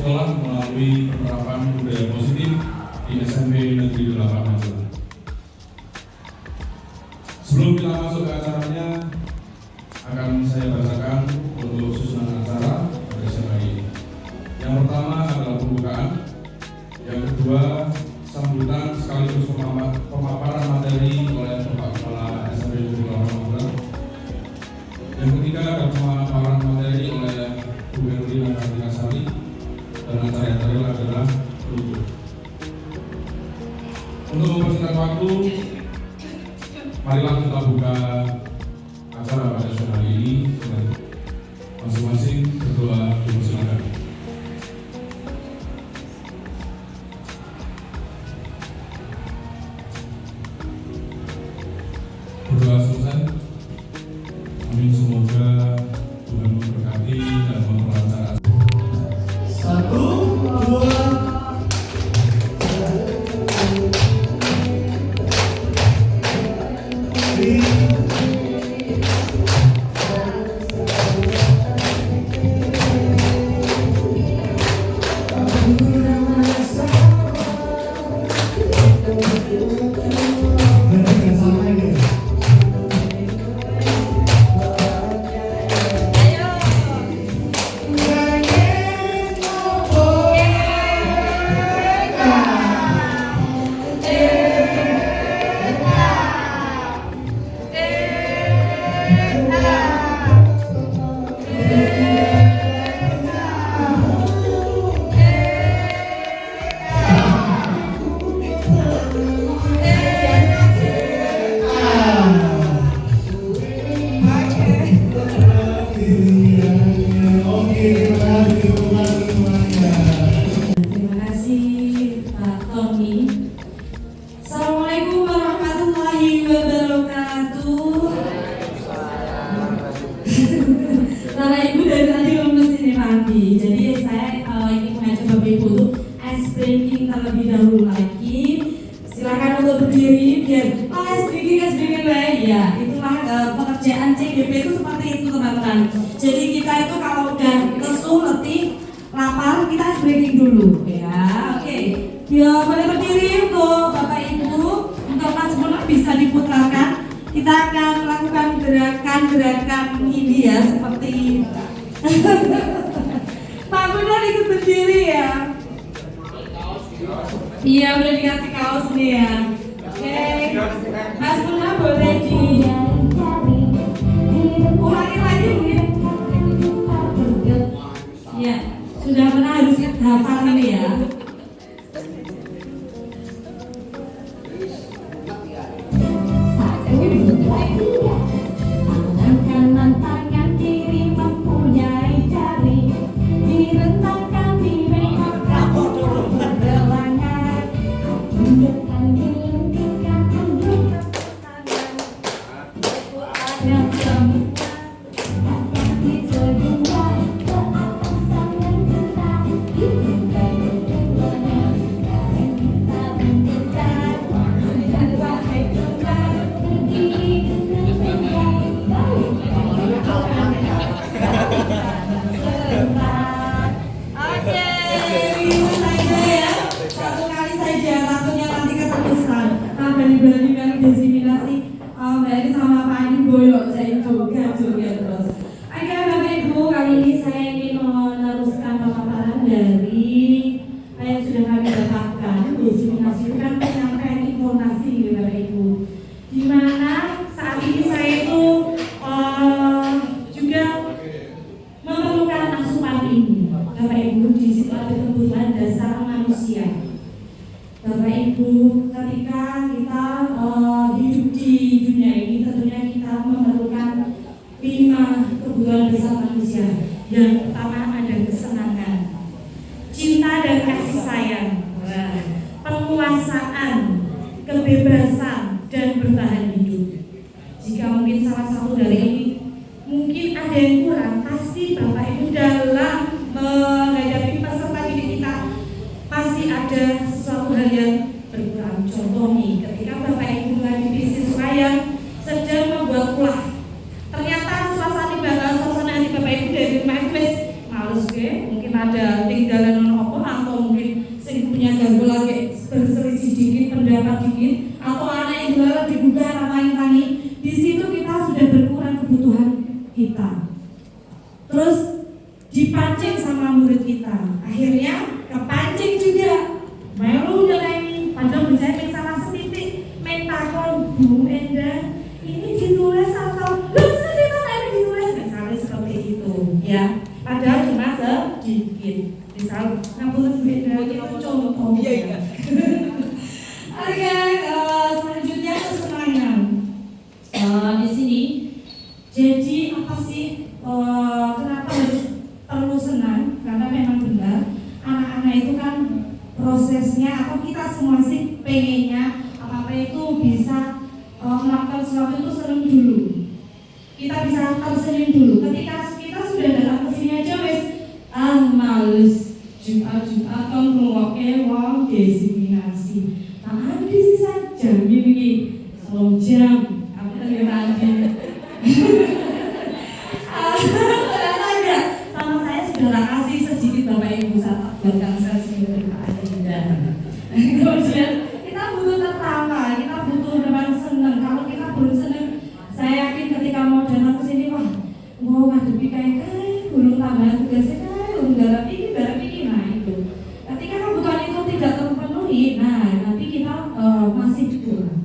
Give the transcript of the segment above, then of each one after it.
sekolah melalui penerapan budaya positif di SMP Negeri 8 Magelang. Sebelum kita masuk ke acaranya, akan saya bacakan untuk susunan acara pada siang hari ini. Yang pertama adalah pembukaan, yang kedua sambutan sekaligus pemaparan materi oleh Bapak Kepala SMP Negeri 8 Magelang. Yang ketiga adalah pemaparan materi oleh Bu Erlina Kartika Sari, dan acara yang terakhir adalah penutup. Untuk mempersingkat waktu, marilah kita buka acara pada siang hari ini dengan masing-masing berdoa. Dipersilakan. Berdoa selesai. Amin. Semoga Tuhan memberkati dan memperlancar. Satu, dua, Bapak Ibu dari tadi lemes ini pagi, jadi saya ingin mengajak Bapak Ibu untuk ice breaking terlebih dahulu lagi. Silakan untuk berdiri biar ice breaking ya. Itulah pekerjaan CGP itu seperti itu teman-teman. Jadi kita itu kalau udah lesu, letih, lapar, kita ice breaking dulu ya. Oke. Ya boleh berdiri untuk Bapak Ibu, untuk Mas Munah bisa diputarkan. Kita akan melakukan gerakan-gerakan ini ya, seperti Pak Munah ikut berdiri ya. Iya, udah dikasih kaos nih ya. Oke, Mas Munah boleh ulangi lagi mungkin. Ya, sudah pernah harus hafal ini ya. Dari sama Pak Adi Boyo, saya juga terus. Oke Bapak Ibu, kali ini saya ingin meneruskan pemaparan dari yang sudah kami dapatkan. Diseminasi itu kan penyampaian informasi Bapak Ibu. Dimana saat ini saya itu juga memerlukan asupan ini. Bapak Ibu, di situ ada kebutuhan dasar manusia. Bapak Ibu, ketika kita hidup di dunia ini, tentunya kita memerlukan 5 kebutuhan dasar manusia. Yang pertama ada kesenangan, cinta dan kasih sayang, penguasaan, kebebasan, dan bertahan hidup. Jika mungkin salah satu dari ini mungkin ada yang kurang, pasti Bapak Ibu dalam menghadapi peserta didik kita pasti ada sesuatu hal yang berkurang. Contoh nih, ketika Bapak Ibu menghadapi siswa yang sedang membuat ulah, ternyata suasana hati Bapak Ibu dari rumah itu males mungkin ada tinggalan dipancing sama murid kita, akhirnya kepancing juga. Melu dengan padahal menjadi salah setitik main takon Bu Enda ini ditulis atau lu sendiri kan ada ditulis misalnya seperti itu ya, padahal cuma sedikit misal ngapunten Bu Enda itu contoh ya. Oke, selanjutnya kesenangan di sini. Jadi apa sih kenapa harus perlu senang? Karena memang benar anak-anak itu kan prosesnya atau kita semua sih pengennya apa itu bisa melakukan sesuatu itu senang dulu. Kita bisa tersenyum dulu. Ketika kita sudah datang ke sini aja wes males Jumat kan ngrungokke wong diseminasi. Nah, di sisa jam ini selong jam aku tadi tadi. Ternyata enggak sama saya sudah kasih sedikit Bapak Ibu saat buatkan saya sedikit kemudian kita butuh tertawa, kita butuh memang senang. Kalau kita belum senang, saya yakin ketika mau datang ke sini mau ngadepi kayak burung tambahan tugasnya burung garap ini nah itu. Ketika kebutuhan itu tidak terpenuhi, nah nanti kita masih kurang.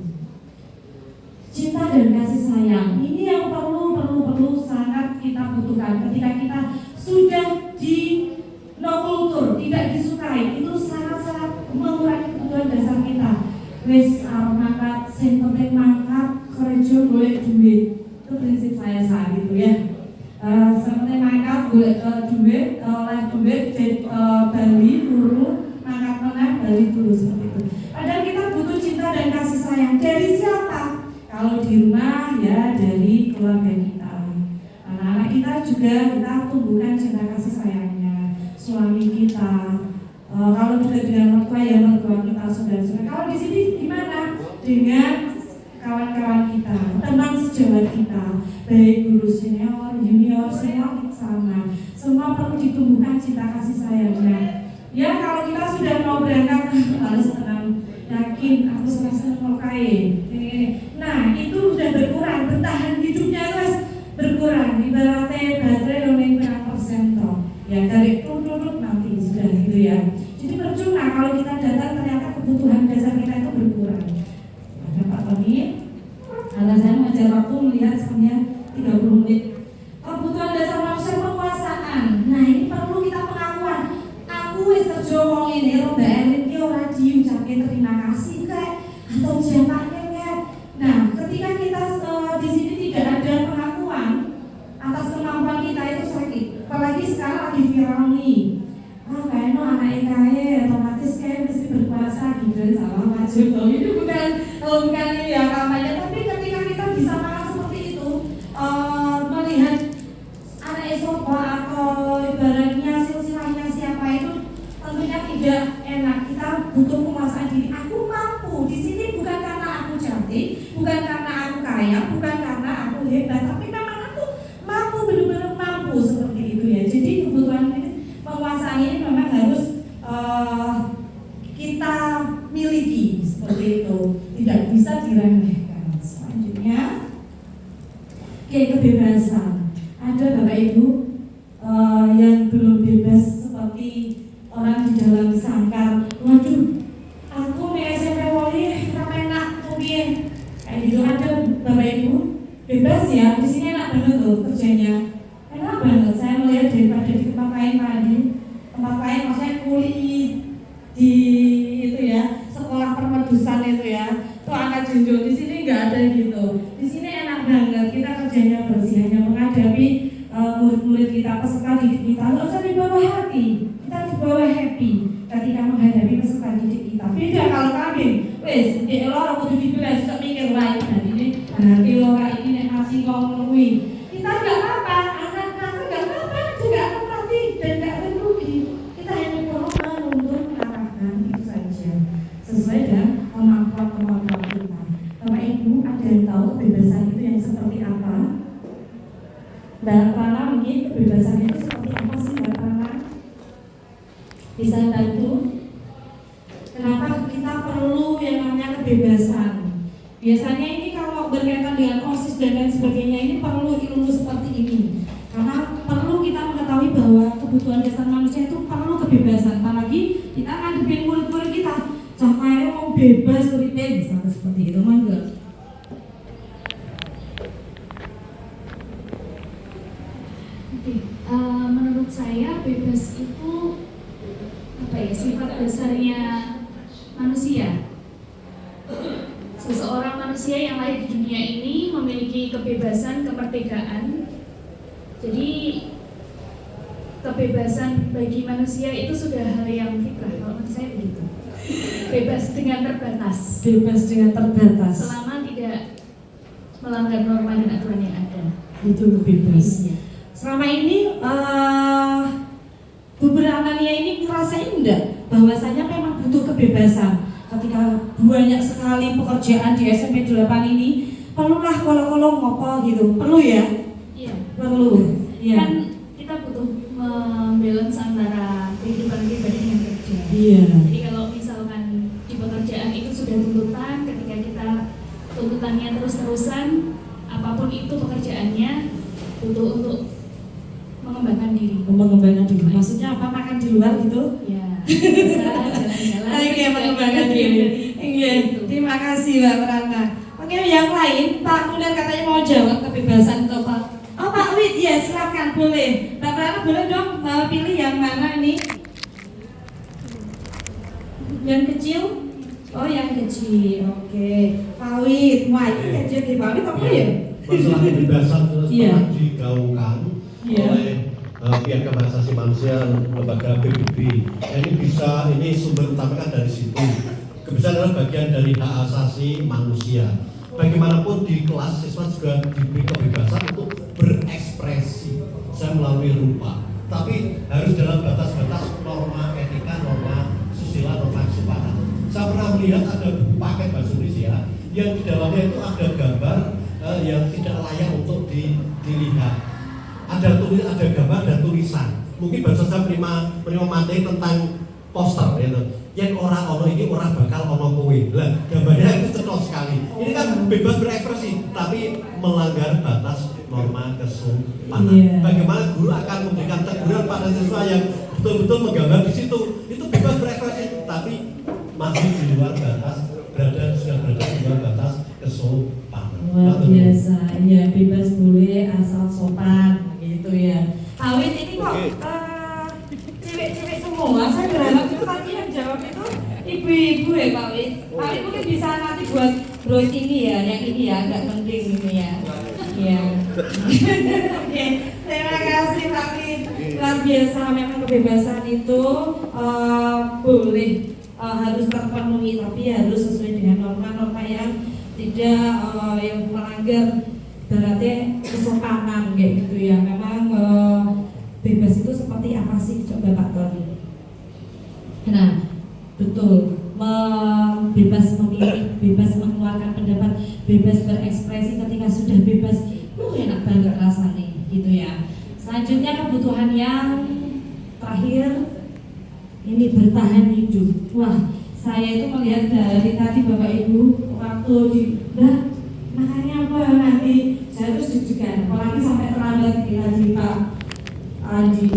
Cinta dan kasih sayang ini yang perlu sangat kita butuhkan. Ketika kita sudah di no kultur, tidak disukai, itu sangat mengurangi kebutuhan dasar kita. Wes mangkat, sing penting mangkat, kerja golek duit. Itu prinsip saya saat itu ya. Seperti mangkat golek duit, oleh duit, bali turu, mangkat meneh bali turu seperti itu. Padahal kita butuh cinta dan kasih sayang dari siapa? Kalau di rumah ya dari keluarga kita. Anak-anak kita juga kita tumbuhkan cinta kasih sayangnya. Suami kita, kalau juga dengan mertua ya mertua kita, saudara-saudara. Kalau di sini gimana? Dengan kawan-kawan kita, teman sejawat kita, baik guru senior, junior, semua sama. Semua perlu ditumbuhkan cinta kasih sayangnya. Ya kalau kita sudah mau berangkat harus tenang, yakin aku serasa mau kaya. Nah itu sudah berkurang, bertahan hidupnya terus berkurang. Ibaratnya baterai yang berapa persen toh? Ya dari turun nanti sudah gitu ya. Jadi percuma kalau kita datang ternyata kebutuhan dasar kita itu berkurang. Ada Pak Tony, ada saya mengajar waktu melihat sebenarnya 30 menit. Kebutuhan dasar manusia penguasaan. Nah ini perlu kita pengakuan. Aku wis kerja wong ini ronda elit ki ora diucapke terima kasih kayak atau jatahnya kayak. Nah ketika kita di sini tidak ada pengakuan atas kemampuan kita itu sakit. Apalagi sekarang lagi viral nih. Kayaknya anak kaya otomatis kayak mesti berpuasa gitu sama wajib. Itu bukan ya kampanye, tapi ketika kita bisa makan seperti itu, melihat anak sopo atau ibaratnya silsilahnya siapa itu tentunya tidak enak. Kita butuh penguasaan diri. Aku mampu di sini bukan karena aku cantik, bukan karena aku kaya, bukan karena aku hebat, tapi memang aku mampu, benar-benar mampu seperti itu ya. Jadi kebutuhan ini penguasaan ini memang harus kita miliki seperti itu, tidak bisa diremehkan. Selanjutnya, kebebasan. Ada Bapak Ibu yang belum bebas seperti orang di dalam sangkar. Waduh, aku nih SMP wali enak mungkin kayak gitu. Ada Bapak Ibu bebas ya, di sini enak banget loh kerjanya. Enak banget, saya melihat daripada di tempat lain tadi, tempat lain maksudnya kuliah di itu ya, sekolah permedusan itu ya, tuh angkat junjung. Di sini nggak ada gitu. Di sini enak banget, kita kerjanya bersih, hanya menghadapi murid-murid kita, peserta didik kita. Nggak usah dibawa hati, kita dibawa happy ketika menghadapi peserta didik kita. Beda kalau kambing, wes di elor aku tuh bilang suka mikir lain. Dan ini berarti orang ini masih ngomongin. Kita nggak apa-apa, anak-anak nggak apa-apa, juga akan mati dan nggak akan rugi. Kita hanya perlu menuntun arahkan itu saja sesuai dengan kemampuan kita. Bapak Ibu ada yang tahu kebebasan itu yang seperti apa? Mbak Rana mungkin kebebasan itu seperti apa sih Mbak Rana? Bisa bantu? Kenapa kita perlu yang namanya kebebasan? Biasanya ini kalau berkaitan dengan OSIS dan lain sebagainya ini perlu ilmu seperti ini. Karena perlu kita mengetahui mengetahui bahwa kebutuhan dasar manusia itu perlu kebebasan. Apalagi kita ngadepin murid-murid kita, cahaya mau bebas uripe bisa seperti itu, mangga. Menurut saya bebas itu apa ya, sifat dasarnya manusia. Seseorang manusia yang lahir di dunia ini memiliki kebebasan, kemerdekaan. Jadi kebebasan bagi manusia itu sudah hal yang fitrah, kalau menurut saya begitu. Bebas dengan terbatas. Bebas dengan terbatas. Selama tidak melanggar norma dan aturan yang ada. Itu bebas. Selama ini beberapa Anania ini ngerasain enggak bahwasanya memang butuh kebebasan. Ketika banyak sekali pekerjaan di SMP 8 ini, perlulah kalau ngopo gitu. Perlu ya? Iya. Perlu. Iya. Kan kita butuh membalance antara kehidupan pribadi dengan kerja. Iya. Jadi kalau misalkan di pekerjaan itu sudah tuntutan, ketika kita tuntutannya terus-terusan, apapun itu pekerjaannya butuh untuk mengembangkan diri. Mengembangkan diri. Maksudnya apa? Makan di luar gitu? Ya, bisa jalan-jalan. Oke, mengembangkan diri. Iya. Terima kasih Mbak Prana. Oke, yang lain Pak Munir katanya mau jawab kebebasan atau Pak? Oh Pak Wid, ya silakan boleh. Mbak Prana boleh dong pilih yang mana ini? Yang kecil? Oh yang kecil. Oke. Pak Wid, wah ini kecil di Pak Wid apa ya? Masalah kebebasan terus pernah digaungkan oleh pihak hak asasi manusia lembaga PBB. Ini sumber utama kan dari situ. Kebebasan adalah bagian dari hak asasi manusia. Bagaimanapun di kelas siswa juga diberi kebebasan untuk berekspresi, saya melalui rupa. Tapi harus dalam batas-batas norma etika, norma susila, norma kesopanan. Saya pernah melihat ada buku paket bahasa Indonesia yang di dalamnya itu ada gambar yang tidak layak untuk dilihat. Ada gambar dan tulisan. Mungkin bahasa saya menerima materi tentang poster gitu. Yang orang ono ini orang bakal ono kowe. Lah gambarnya itu cetok sekali. Ini kan bebas berekspresi tapi melanggar batas norma kesopanan. Bagaimana guru akan memberikan teguran pada siswa yang betul-betul menggambar di situ? Itu bebas berekspresi tapi masih di luar batas, berada di luar batas kesopanan. Luar biasa, ya bebas boleh asal sopan gitu ya. Awit ini kok cewek-cewek semua, saya berharap itu tadi yang jawab itu ibu-ibu ya Pak Wit. Pak Wit mungkin bisa nanti buat bros ini ya, yang ini ya, agak penting ini ya. Iya. Oke, terima kasih Pak Wit. Luar biasa, memang kebebasan itu boleh harus terpenuhi, tapi harus sesuai dengan norma-norma yang tidak yang melanggar berarti kesopanan kayak gitu ya. Memang bebas itu seperti apa sih, coba Pak Tony? Nah, betul, bebas memilih, bebas mengeluarkan pendapat, bebas berekspresi. Ketika sudah bebas, enak banget rasanya gitu ya. Selanjutnya kebutuhan yang terakhir ini bertahan hidup. Wah, saya itu melihat dari tadi Bapak Ibu waktu di makanya apa nanti saya terus deg-degan, apalagi sampai terlambat tadi Pak Adi,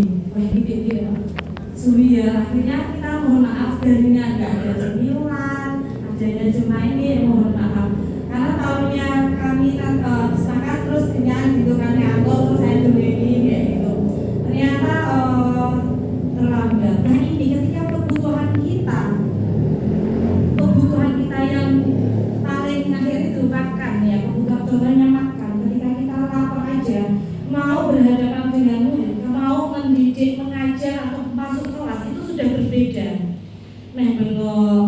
Suwi ya. Akhirnya kita mohon maaf darinya nggak ada cemilan, adanya cuma ini mohon maaf karena tahunnya kami kan sepakat terus dengan gitu kan ngantor terus saya dulu ini kayak gitu. Ternyata terlambat. Nah ini ketika kebutuhan kita yang paling akhir itu makan ya, kebutuhan contohnya makan. Ketika kita lapar aja mau berhadapan dengan murid, mau mendidik, mengajar atau masuk kelas itu sudah berbeda. Nah belum,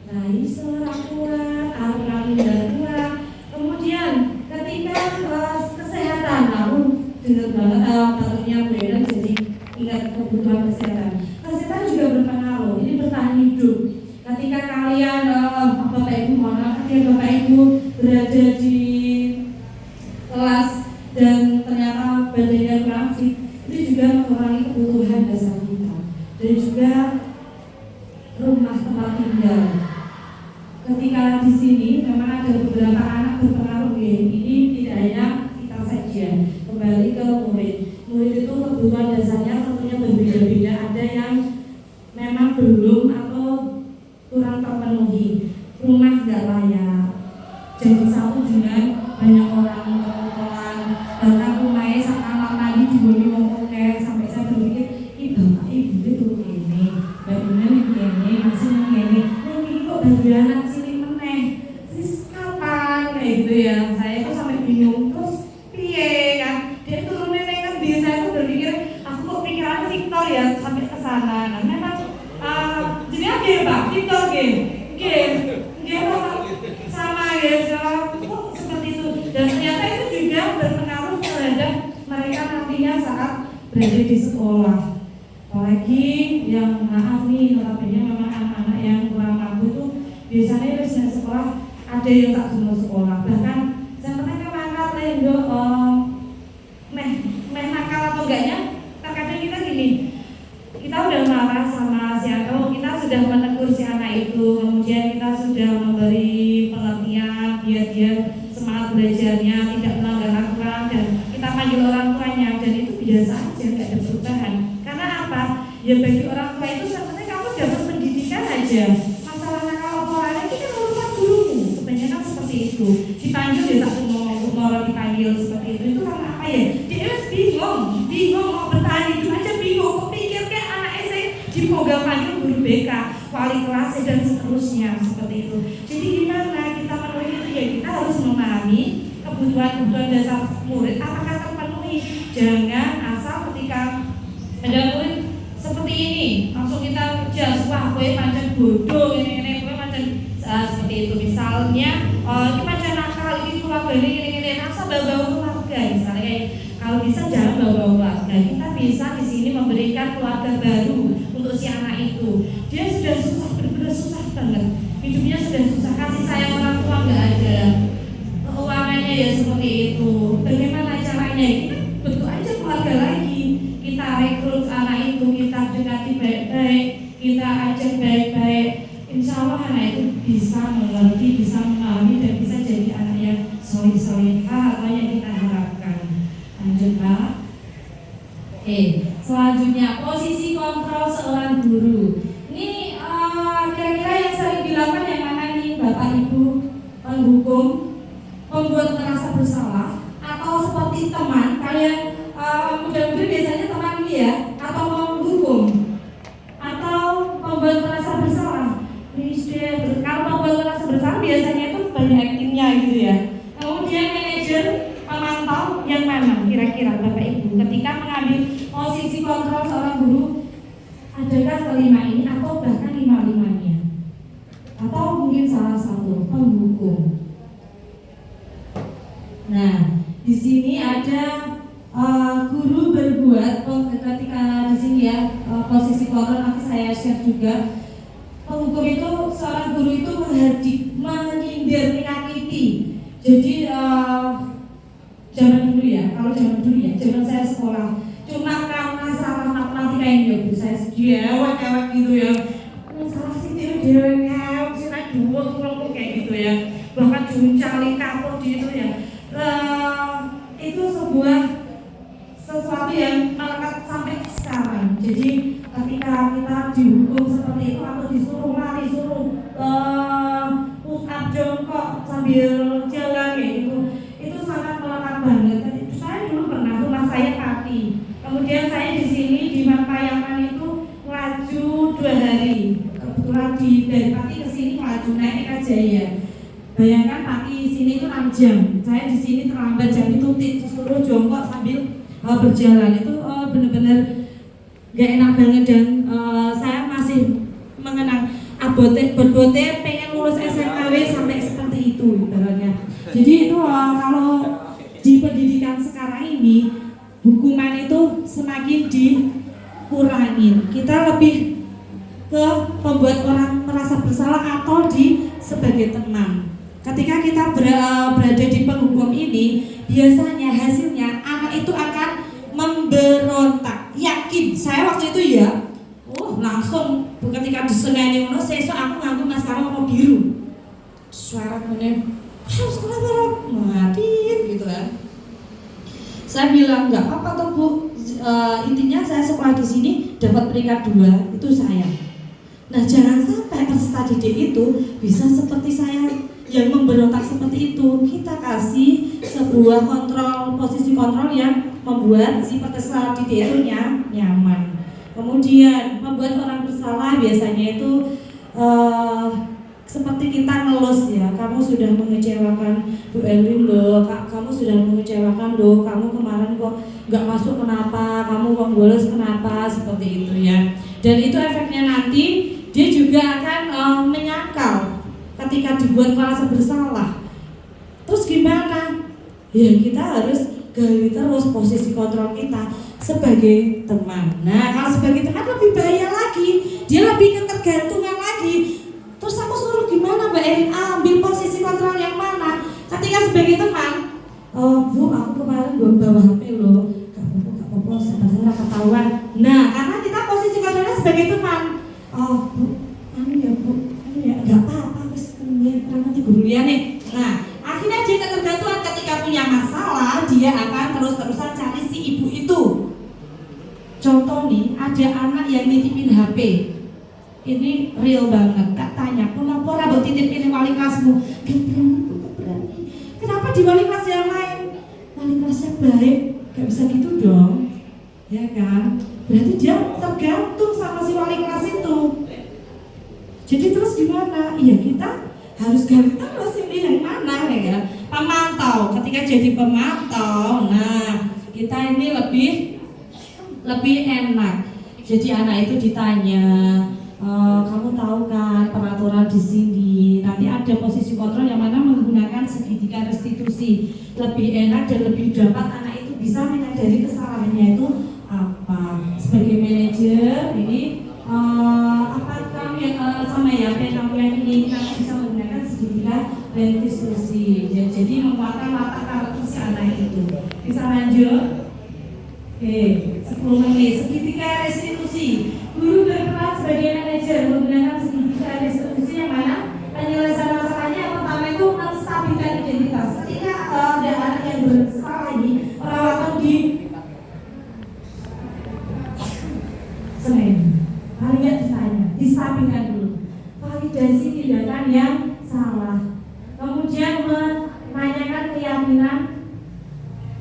nah iso rakuat, kurang. Kemudian ketika kesehatan, lalu dengar banget barunya beredar jadi ingat kebutuhan kesehatan. Kesehatan juga berpengaruh. Ini bertahan hidup. Ketika kalian Bapak Ibu mohon maaf, ketika Bapak Ibu berada di kelas dan ternyata badannya kurang fit, itu juga mengurangi kebutuhan dasar kita dan juga rumah tempat tinggal. Ketika di sini memang ada beberapa anak berpengaruh ya. Ini tidak hanya kita saja, kembali ke murid. Murid itu kebutuhan dasarnya Victor ya sampai ke sana. Nah, memang jadi apa ya Pak? Victor sama ya seperti itu. Dan ternyata itu juga berpengaruh terhadap mereka nantinya saat berada di sekolah. Apalagi yang maaf nih, notabene memang anak-anak yang kurang mampu itu biasanya di sekolah ada yang tak cuma sekolah. Bahkan sebenarnya mangkat lendo meh nakal atau enggaknya, terkadang kita gini, kita udah marah sama si anak, kita sudah menegur si anak itu, kemudian kita sudah memberi pengertian biar dia semangat belajarnya, tidak melanggar aturan, dan kita panggil orang tuanya, dan itu biasa aja, nggak ada perubahan. Karena apa? Ya bagi orang tua itu sebenarnya kamu dapat pendidikan aja. Masalah nakal oporannya itu kan urusan gurumu, kebanyakan seperti itu. Dipanggil ya satu ngomong dipanggil seperti itu karena apa ya? Dia bingung mau bertahan hidup aja bingung. Kepikir kayak anak SD dipogal panggil guru BK, wali kelas dan seterusnya seperti itu. Jadi gimana kita memenuhi itu ya kita harus memahami kebutuhan dasar murid apakah terpenuhi. Jangan asal ketika ada murid seperti ini langsung kita jas wah gue pancen bodoh ini gue pancen seperti itu. Misalnya ini pancen nakal ini keluarga ini asal bawa keluarga misalnya. Kalau bisa jangan bawa keluarga. Kita bisa di sini memberikan keluarga baru untuk si anak itu. Dia sudah susah, benar-benar susah banget. Hidupnya sudah susah, kasih sayang orang tua nggak ada, keuangannya ya seperti itu. Bagaimana caranya? Kita bentuk aja keluarga lagi. Kita rekrut anak itu, kita dekati baik-baik, kita ajak baik-baik. Insya Allah anak itu bisa mengerti, bisa memahami dan bisa jadi anak yang soleh-solehah atau yang kita harapkan. Lanjut Pak. Selanjutnya posisi kontrol seorang guru. Ini kira-kira yang sering dilakukan yang mana nih Bapak Ibu penghukum, membuat merasa bersalah atau seperti teman kalian mudah-mudahan biasanya teman ini ya atau menghukum atau membuat merasa bersalah. Kalau membuat merasa bersalah biasanya itu banyak aktingnya gitu ya. Kemudian manajer pemantau yang mana kira-kira Bapak Ibu ketika mengambil posisi kontrol seorang guru, adakah kelima ini atau bahkan lima-limanya atau mungkin salah satu penghukum. Nah di sini ada guru berbuat ketika di sini ya posisi kontrol nanti saya share juga. Penghukum itu seorang guru itu menyindir menyakiti. Jadi zaman dulu ya, kalau zaman dulu ya, zaman saya sekolah cuma karena salah matematika ini ya bu, saya dewek gitu ya. Salah sih dewek, sih dua kalau kayak gitu ya. Bahkan juncali kapur gitu ya. Itu sesuatu yang melekat sampai sekarang. Jadi ketika kita dihukum seperti itu atau disuruh lari, suruh push up jongkok sambil jalan kayak gitu, itu sangat melekat banget. Saya dulu pernah, rumah saya Pati. Kemudian saya di sini di Payaman itu laju 2 hari. Kebetulan dari Pati ke sini laju naik Jaya. Bayangkan Pati sini itu 6 jam. Saya di sini terlambat jam itu disuruh jongkok sambil berjalan. Itu benar-benar gak enak banget dan saya masih mengenang bote pengen lulus SMKW sampai seperti itu ibaratnya. Jadi itu kalau di pendidikan sekarang ini hukuman itu semakin dikurangin. Kita lebih ke membuat orang merasa bersalah atau sebagai teman. Ketika kita berada di penghukum ini, biasanya hasilnya anak itu akan memberontak. Yakin, saya waktu itu ya, langsung ketika diseneni ngono, sesuk aku nganggo maskara warna biru. Suara meneh, sekolah baru ngatin gitu kan. Saya bilang nggak apa-apa toh Bu, intinya saya sekolah di sini dapat peringkat 2 itu saya. Nah jangan sampai peserta didik itu bisa seperti saya yang memberontak seperti itu. Kita kasih sebuah posisi kontrol yang membuat si peserta didik itu nyaman. Kemudian membuat orang bersalah biasanya itu seperti kita ngelus ya, kamu sudah mengecewakan Bu Elin loh, kamu sudah mengecewakan loh, kamu kemarin kok nggak masuk kenapa, kamu kok bolos kenapa, seperti itu ya. Dan itu efeknya nanti dia juga akan menyangkal ketika dibuat merasa bersalah. Terus gimana? Ya kita harus gali terus posisi kontrol kita sebagai teman. Nah kalau sebagai teman lebih bahaya lagi, dia lebih ketergantungan lagi. Terus aku suruh gimana Mbak Erin? Ambil posisi kontrol yang mana? Ketika sebagai teman, oh Bu, aku kemarin bawa HP loh, gak apa-apa, sebenarnya ketahuan. Nah, karena kita posisi kontrolnya sebagai teman, oh Bu, gak apa-apa, nanti gurunya nih. Nah, akhirnya dia ketergantungan ketika punya masalah, dia akan terus-terusan cari si ibu itu. Contoh nih, ada anak yang nitipin HP. Ini real banget, Kak tanya, kenapa rambut titip-titip wali kelasmu? Gak berani. Kenapa di wali kelas yang lain? Wali kelasnya baik, gak bisa gitu dong. Ya kan? Berarti dia tergantung sama si wali kelas itu. Jadi terus gimana? Iya kita harus gali terus ini yang mana ya. Pemantau, ketika jadi pemantau, nah kita ini lebih enak. Jadi anak itu ditanya, kamu tahu kan peraturan di sini, nanti ada posisi kontrol yang mana menggunakan segitiga restitusi. Lebih enak dan lebih dapat anak itu bisa menyadari kesalahannya itu apa. Sebagai manajer ini apa kamu sama ya kamu yang ini kamu bisa menggunakan segitiga restitusi. Jadi menguatkan watak karakter si anak itu. Bisa lanjut? Oke, 10 menit segitiga restitusi. Guru berperan sebagai manajer menggunakan segitiga restitusi yang mana penyelesaian masalahnya yang pertama itu menstabilkan identitas. Ketika ada anak yang bersalah ini, perawatan di Senin, paling nggak ditanya, distabilkan dulu. Validasi tindakan yang salah. Kemudian menanyakan keyakinan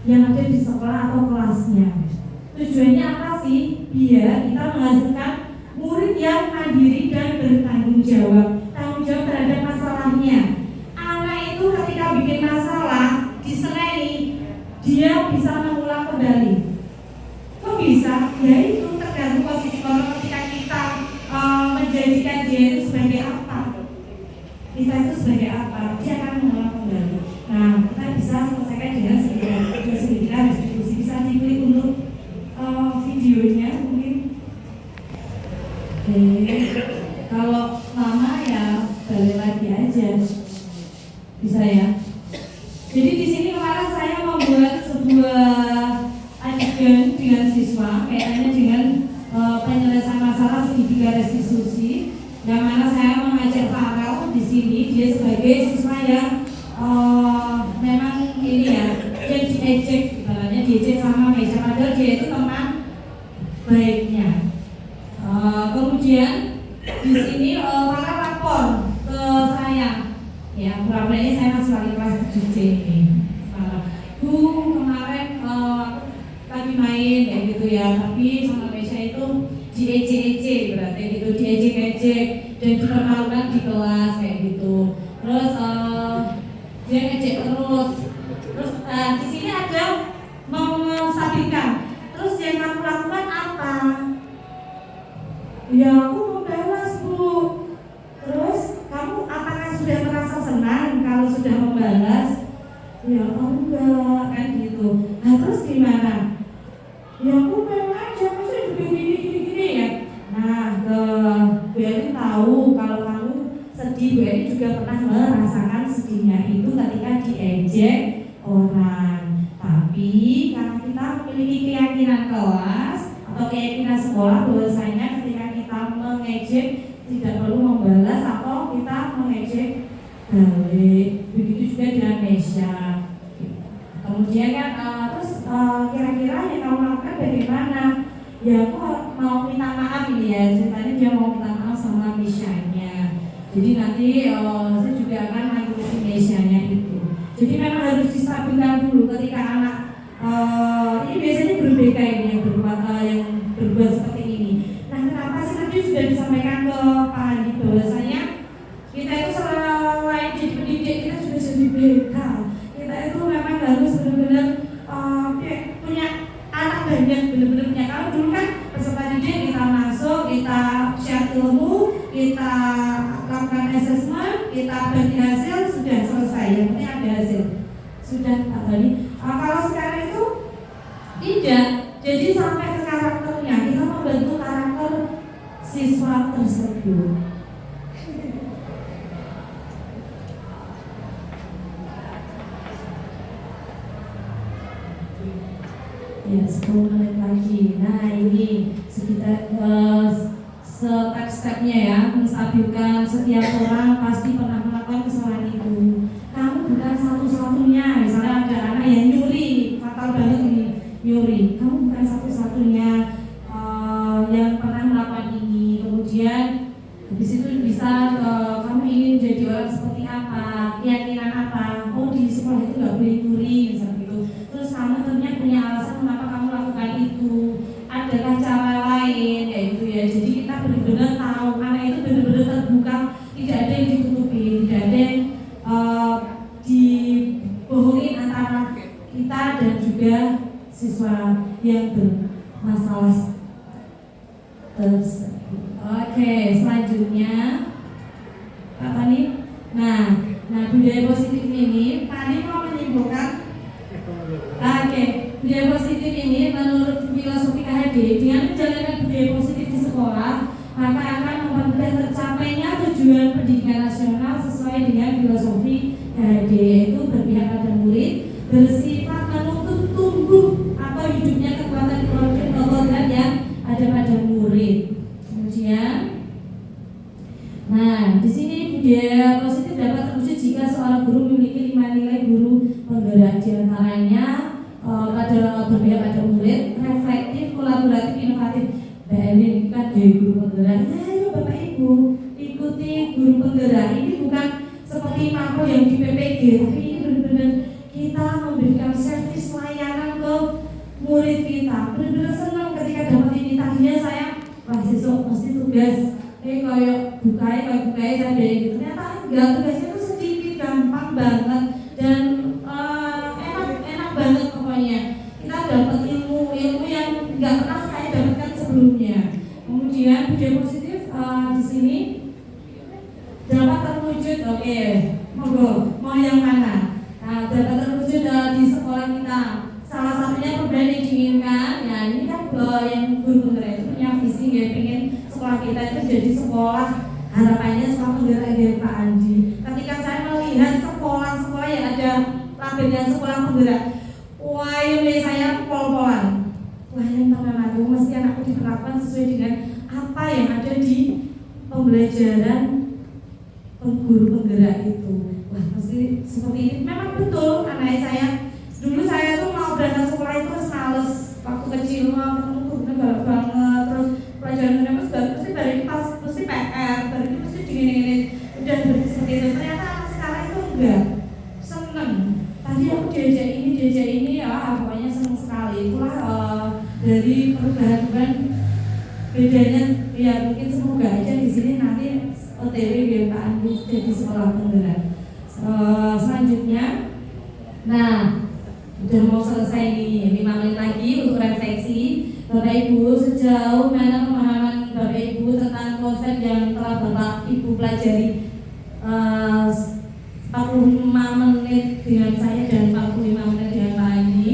yang ada di sekolah atau kelasnya. Tujuannya apa sih? Biar kita menghasilkan murid yang mandiri dan bertanggung jawab. Tanggung jawab terhadap masalahnya. Anak itu ketika bikin masalah di Seneni, dia bisa mengulang kembali. Kok bisa? Ya itu tergantung posisi kontrol ketika kita menjadikan dia itu sebagai apa. Kita itu sebagai apa? Dia akan mengulang kembali. Nah, kita bisa selesaikan dengan segitiga restitusi. Bisa diklik untuk videonya mungkin. Kalau lama ya balik lagi aja. Bisa ya. Jadi di sini kemarin saya membuat sebuah adegan dengan siswa, kayaknya dengan penyelesaian masalah segitiga restitusi, yang mana saya mengajak Farel di sini. Dia sebagai siswa yang memang ini ya, dia diejek, ibaratnya diejek sama meja, padahal dia itu teman baiknya. Kemudian di sini Farel lapor ke saya, ya pura-puranya saya masih wali kelas 7C ini. Bu kemarin lagi main kayak gitu ya, tapi sama Mesya itu diejek-ejek, berarti gitu, diejek-ejek dan dipermalukan di kelas kayak gitu. Terus dia ngejek terus di sini ada mau menstabilkan. Terus yang kamu lakukan apa? Ya aku mau balas Bu. Terus kamu apakah sudah merasa senang kalau sudah membalas? Ya enggak kan gitu. Nah terus gimana? Ya aku pengen aja, maksudnya juga gini ya. Nah Bu Erin tahu kalau kamu sedih, Bu Erin juga pernah merasakan sedihnya itu ketika diejek orang. Tapi karena kita memiliki keyakinan kelas atau keyakinan sekolah bahwasanya ketika kita mengejek tidak perlu membalas atau kita mengejek balik. Begitu juga dengan Mesya. Kemudian kan terus kira-kira yang kamu lakukan bagaimana? Ya aku mau minta maaf ini ya, ceritanya dia mau minta maaf sama Mesyanya. Jadi nanti saya juga akan mengikuti Mesyanya itu. Jadi memang harus distabilkan dulu ketika anak ini biasanya berbeda ini yang berbuat seperti ini. Nah kenapa sih tadi sudah disampaikan ke Pak Andi bahwasanya kita itu selalu ilmu, kita lakukan assessment, kita bagi hasil, sudah selesai. Yang penting ada hasil. Sudah Pak Tony. Kalau sekarang itu tidak. Jadi sampai ke karakternya, kita membentuk karakter siswa tersebut. Ya, 10 menit lagi. Nah, ini sekitar step-stepnya ya, menstabilkan setiap orang pasti pernah melakukan kesalahan itu. Kamu bukan satu-satunya. Misalnya ada anak yang nyuri, fatal banget ini, nyuri. Kamu bukan satu-satunya yang pernah melakukan ini. Kemudian habis itu bisa kamu ingin jadi orang seperti apa, keyakinan apa. Oh, di sekolah itu nggak boleh nyuri, misalnya gitu. Terus kamu ternyata punya alasan kenapa kamu lakukan itu. Adakah cara lain kayak gitu ya. Jadi kita benar-benar tahu anak itu benar-benar terbuka, tidak ada yang ditutupi, tidak ada yang dibohongin antara kita dan juga siswa yang bermasalah tersebut. Oke, selanjutnya Pak Tani. Nah, budaya positif ini Pak Tani mau menyimpulkan. Oke, budaya positif ini menurut filosofi KHD, dengan menjalankan budaya positif di sekolah, maka akan mempermudah tercapainya tujuan pendidikan nasional sesuai dengan filosofi KHD, yaitu berpihak pada murid, bersifat menuntut tumbuh atau hidupnya kekuatan kelompok yang ada pada murid. Kemudian, nah di sini budaya positif dapat terwujud jika seorang guru memiliki 5 nilai guru penggerak, diantaranya pada berpihak pada murid, reflektif, kolaboratif, inovatif. Ini kan dari guru penggerak. Ayo Bapak Ibu ikuti guru penggerak. Ini bukan seperti makro yang di PPG, tapi ini benar-benar kita memberikan servis layanan ke murid kita. Benar-benar senang ketika dapat ini. Tadinya saya siswa mesti tugas kayak bukai saya dari gitu. Ternyata enggak, tugasnya itu sedikit, gampang banget dan enak banget pokoknya. Kita dapat ilmu yang nggak pernah saya dapatkan sebelumnya. Kemudian budaya positif di sini dapat terwujud. Oke, mau yang mana? Nah, dapat terwujud di sekolah kita. Salah satunya perubahan yang diinginkan. Ya ini kan yang guru penggerak itu punya visi ya, pengen sekolah kita itu jadi sekolah, harapannya sekolah penggerak dari Pak Andi. Ketika saya melihat sekolah-sekolah yang ada labelnya sekolah penggerak, wah ini saya pol-polan. Wah yang teman aku, mesti anakku diperlakukan sesuai dengan apa yang ada di pembelajaran guru penggerak itu. Wah mesti seperti ini. Memang betul anak saya. Dulu saya tuh mau berangkat sekolah itu males. Waktu kecil mau ketemu gurunya galak banget. Terus pelajarannya mesti balik pas, mesti PR, balik mesti gini-gini. Udah seperti itu. Ternyata anak sekarang itu enggak, seneng. Tadi aku diajak ini ya, pokoknya seneng sekali. Itulah dari perubahan bedanya. Ya mungkin semoga aja di sini nanti OTW biar Pak Andi jadi sekolah penggerak. Selanjutnya, nah udah mau selesai nih, 5 menit lagi untuk refleksi. Bapak Ibu, sejauh mana pemahaman Bapak Ibu tentang konsep yang telah Bapak Ibu pelajari 45 menit dengan saya dan 45 menit dengan Pak Andi.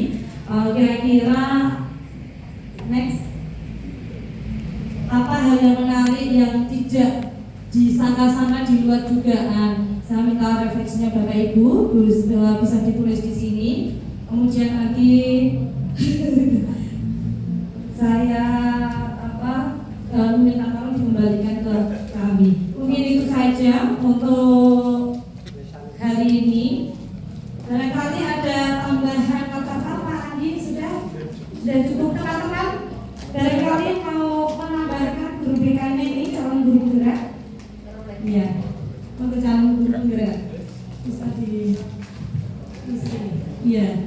Kira-kira next, apa hal yang menarik yang tidak disangka-sangka di luar dugaan? Saya minta refleksinya Bapak Ibu, bisa ditulis di sini. Kemudian nanti saya minta tolong dikembalikan ke kami. Mungkin itu saja untuk hari ini. Barangkali ada tambahan kata-kata Pak Andi sudah cukup teman-teman. Barangkali mau menambahkan guru BKN ini calon guru penggerak. Iya, untuk calon guru penggerak bisa di sini. Iya.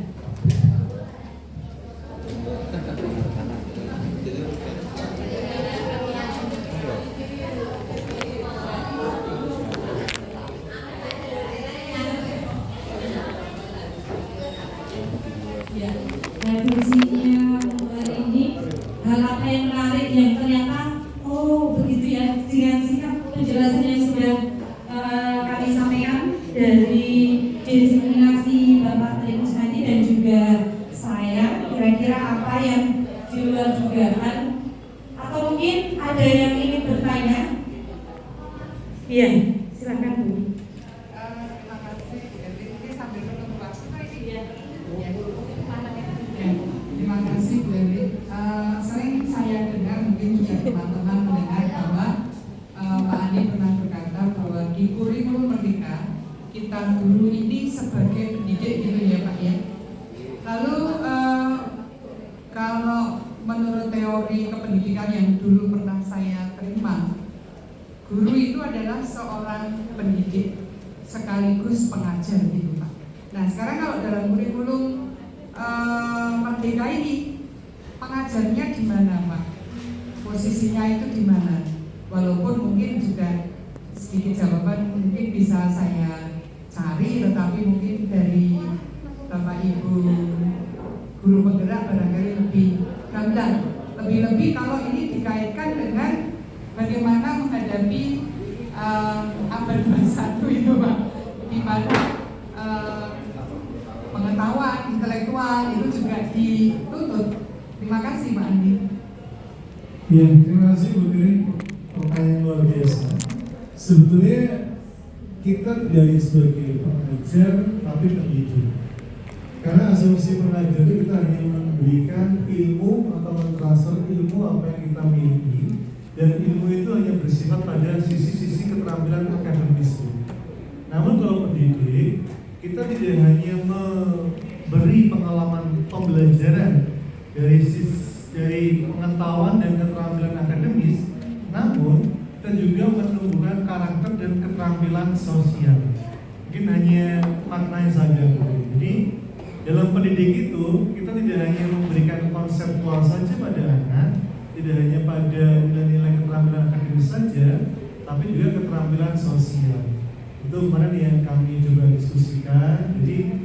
yang ingin bertanya? Iya, silakan Bu. Terima kasih. Jadi ini sambil menunggu waktu ini. Terima kasih Bu Evi. Sering saya dengar, mungkin juga teman-teman mendengar bahwa Pak Andi pernah berkata bahwa di kurikulum Merdeka kita guru ini sebagai pendidik gitu ya Pak ya. Lalu kalau menurut teori kependidikan yang dulu pernah saya terima, guru itu adalah seorang pendidik sekaligus pengajar gitu Pak. Nah sekarang kalau dalam kurikulum Merdeka ini pengajarnya di mana Pak? Posisinya itu di mana? Walaupun mungkin juga sedikit jawaban mungkin bisa saya cari, tetapi mungkin dari Bapak Ibu guru penggerak barangkali lebih gamblang. Lebih-lebih kalau ini dikaitkan dengan bagaimana menghadapi abad 21 itu Pak, di mana pengetahuan intelektual itu juga dituntut. Terima kasih Pak Andi. Ya, terima kasih Bu Diri. Pertanyaan luar biasa. Sebetulnya kita tidak sebagai pengajar tapi pendidik. Karena asumsi pengajar itu kita hanya memberikan ilmu atau mentransfer ilmu apa yang kita miliki, dan ilmu itu hanya bersifat pada sisi-sisi keterampilan akademis. Namun kalau pendidik, kita tidak hanya memberi pengalaman pembelajaran dari pengetahuan dan keterampilan akademis, namun kita juga menumbuhkan karakter dan keterampilan sosial. Mungkin hanya maknanya saja. Jadi dalam pendidik itu kita tidak hanya memberikan konseptual saja pada anak, tidak hanya pada nilai-nilai keterampilan akademis saja, tapi juga keterampilan sosial. Itu kemarin yang kami coba diskusikan. Jadi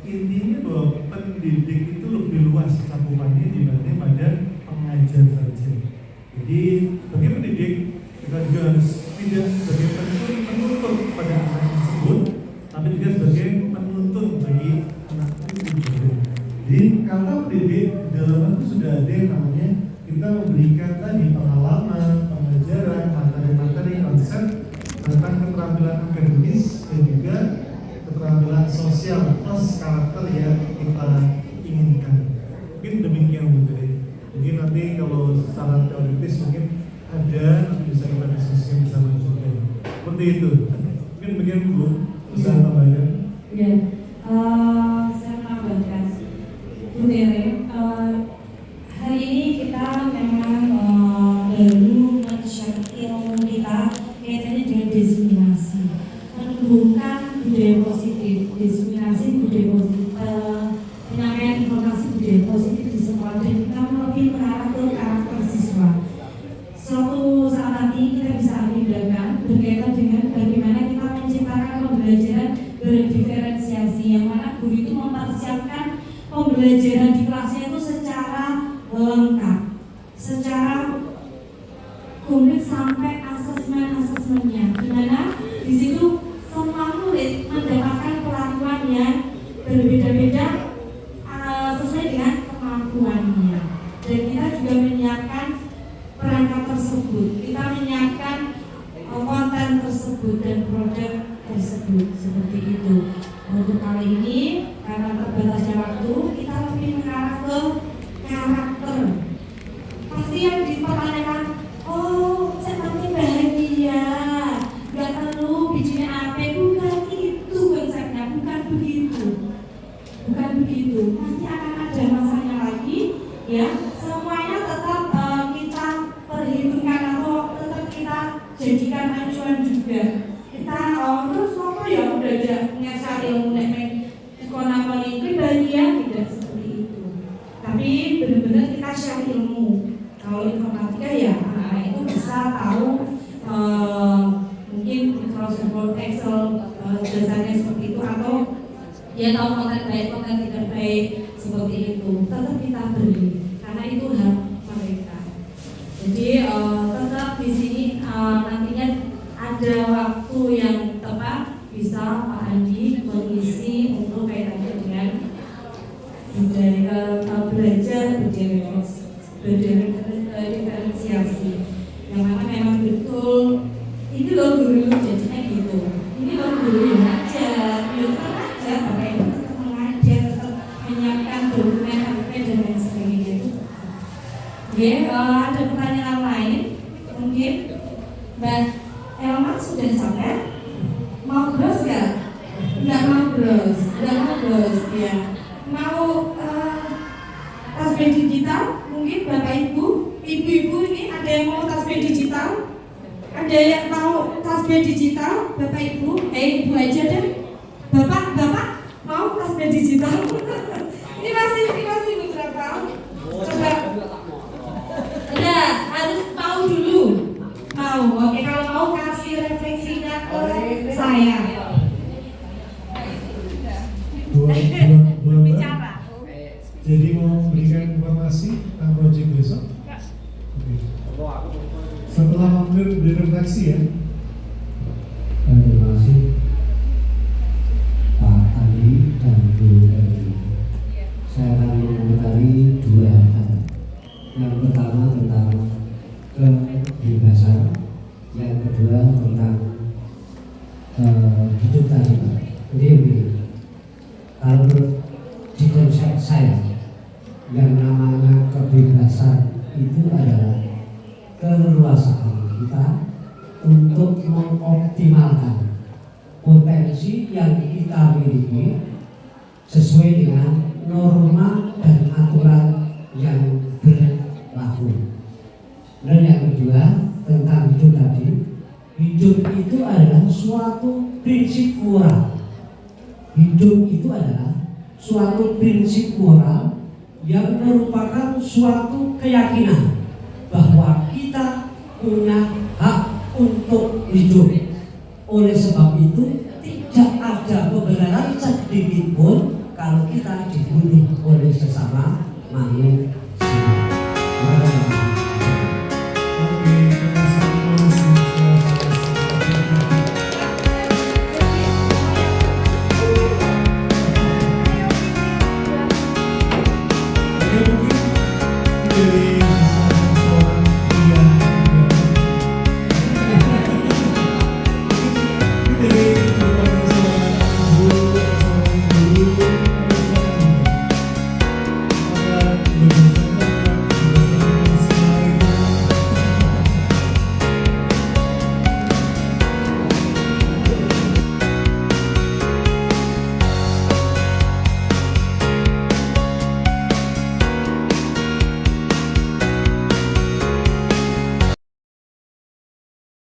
intinya bahwa pendidik itu lebih luas cakupannya dibanding pada pengajar saja. Jadi sebagai pendidik kita juga harus tidak sebagai penuntut pada anak tersebut, tapi juga sebagai penuntun bagi anak itu juga. Jadi kata pendidik dalam itu sudah ada yang namanya kita memberikan tadi pengalaman, pengajaran, materi-materi, konsep tentang keterampilan akademis dan juga keterampilan sosial plus karakter yang kita inginkan. Mungkin demikian Bu Tri. Mungkin nanti kalau secara teoritis mungkin ada, nanti bisa kita diskusikan bersama juga. Seperti itu. Mungkin bagian Bu, usaha tambahkan. Ya, saya menambahkan Bu Tere, hari ini kita memang baru men-share ilmu kita kaitannya dengan diseminasi, menumbuhkan budaya positif, diseminasi budaya positif, penyampaian informasi budaya positif di sekolah, dan kita lebih mengarah ke karakter siswa. Suatu saat nanti kita bisa tindakan berkaitan dengan bagaimana kita menciptakan pembelajaran berdiferensiasi, yang mana guru itu mempersiapkan pembelajaran di kelasnya itu secara lengkap, secara komplit sampai asesmennya, di mana di situ semua murid mendapatkan perlakuan yang berbeda-beda sesuai dengan kemampuannya. Dan kita juga menyiapkan perangkat tersebut, kita menyiapkan konten tersebut dan produk tersebut seperti itu. Untuk kali ini karena terbatasnya waktu, kita lebih mengarah ke karakter. Pasti yang dipertanyakan, oh seperti bahagia, gak perlu bijinya apa, bukan itu konsepnya, bukan begitu. Nanti akan ada masanya lagi, ya. Semuanya tetap kita perhitungkan atau tetap kita jadikan acuan juga. Kita terus apa ya udah aja ngasih ilmu nek sekolah pribadi ya, tidak seperti itu. Tapi benar-benar kita share ilmu. Kalau informatika ya anak-anak itu bisa tahu mungkin Microsoft Word, Excel, dasarnya seperti itu, atau dia tahu konten baik, konten tidak baik seperti itu. Tetap kita beri karena itu hak mereka. Jadi tetap di sini nantinya ada waktu yang tepat bisa Pak Andi mengisi untuk kaitannya dengan belajar berdiferensiasi. yang mana memang betul ini loh guru jadinya gitu, ini loh guru yang ngajar, Bapak Ibu tetap mengajar, tetap menyiapkan dokumen dan lain sebagainya itu. Ada pertanyaan lain mungkin Mbak Elma sudah sampai, mau bros nggak? Nggak mau bros ya. Mau tasbih digital mungkin Bapak Ibu, ibu-ibu ini ada yang mau tasbih digital? Ada yang mau tasbih digital? Bapak Ibu, ibu aja deh. Bapak mau tasbih digital? ini masih beberapa. Coba. Enggak, harus mau dulu. Mau, oke, kalau mau kasih refleksinya ke saya. Bicara. Jadi mau memberikan informasi tentang proyek besok? Oke. Setelah berinteraksi ya. Terima kasih Pak Andi dan Bu Erni. Saya akan mengomentari dua hal. Yang pertama tentang kebebasan, yang kedua tentang hidup tadi Pak. Jadi begini, kalau di konsep saya, yang namanya kebebasan itu adalah keleluasaan kita untuk mengoptimalkan potensi yang kita miliki sesuai dengan norma dan aturan yang berlaku. Dan yang kedua tentang hidup tadi, hidup itu adalah suatu prinsip moral. Hidup itu adalah suatu prinsip moral yang merupakan suatu keyakinan bahwa kita punya hak untuk hidup. Oleh sebab itu tidak ada kebenaran sedikit pun kalau kita dibunuh oleh sesama makhluk